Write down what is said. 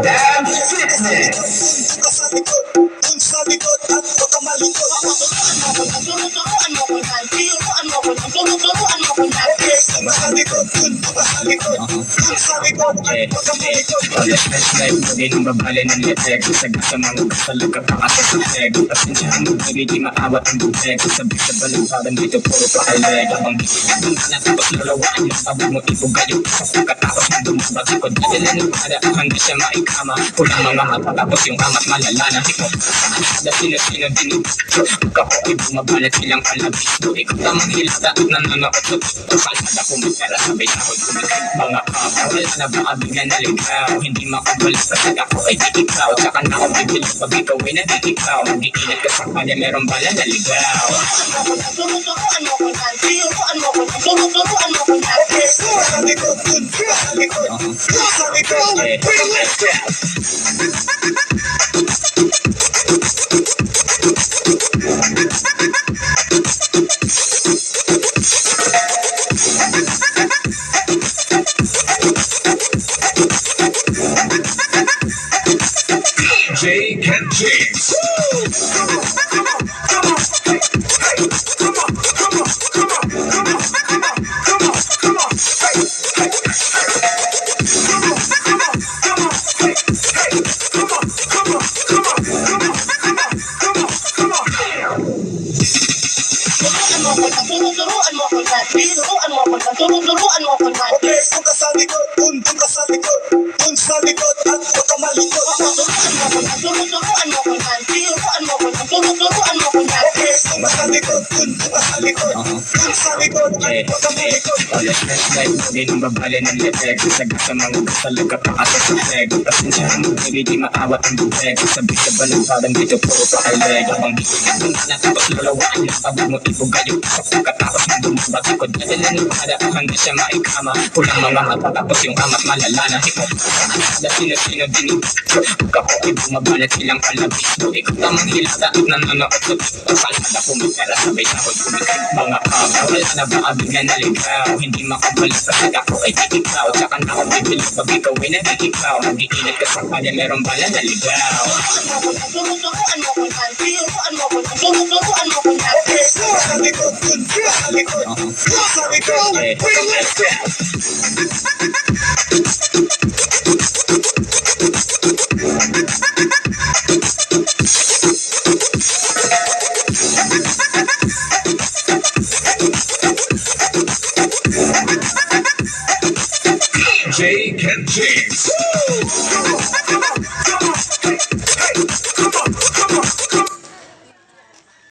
Damn Fitness. Sa likod, dun sa likod at huwag ka malikot. Turuan mo ko na, tinuruan mo ko na, turuan mo ko na. Dun sa likod, dun sa likod, dun sa likod at huwag ka malikot. Let's life mo din ang babali ng letek. Sagat sa mga kasalag ka pa kasi sa teg. Pasensyahan mo baby, di maawat ang bubeg. Sabik sa baligtaran dito, puro pakaleg. Abang doon ka na tapos lalawaan yung sabog mo ibugayo. Pagkatapos mo dumabag sa kod, dalilan mo para handa siya maikama. Pulang mga mata tapos yung amat malala na hiko. Saan sino-sino din kapoy bumabalat silang kalabis. Ikaw tamang hilata at nanonood sa TikTok. Kalmada pumitara sabay na ako dumikit. Mga kapaw, wala na baka bigla naligaw. Hindi makabalik kapag ako ay di ikaw. Tsaka na ako bibilis pag ikaw ay nagigikaw. Mag-iingat ka sa kanya merong bala naligaw. Turuan mo ko na, tinuruan mo ko na, turuan mo ko na. Sa likod, dun sa likod, dun sa likod. Jake and James. Turuan mo ko na, tinuruan mo ko na, turuan mo ko na. Okay, dun ka sa likod, dun ka sa likod, dun sa likod at huwag ka malikot. Turuan mo ko na, tinuruan mo ko na, turuan mo ko na. Dun ka sa likod, dun ka sa likod, dun sa likod at huwag ka malikot. Let's life mo din ang babali ng letek. Sagat sa mga kasalag ka pa kasi sa teg. Pasensyahan mo baby, di maawat ang bubeg. Sabik sa baligtaran dito, puro pakaleg. Abang doon ka na tapos lalawaan yung sabog mo ibugayo. Pagkatapos mo dumabag sa kod, dalilan mo para handa siya maikama. Pulang mga mata tapos yung amat malala na hiko. Saan sino-sino din kapoy bumabalat silang kalabis. Ikaw tamang hilata at nanonood sa TikTok. Kalmada pumitara sabay na ako dumikit. Mga kapaw, wala na baka bigla naligaw. Hindi makabalik kapag ako ay di ikaw. Tsaka na ako bibilis pag ikaw ay nagigikaw. Mag-iingat ka sa kanya merong bala naligaw. Turuan mo ko na, tinuruan mo ko na, turuan mo ko na. Sa likod, dun sa likod, dun sa likod. Jake and James. Come on, come on, come on, hey, hey, come on, come on, come on.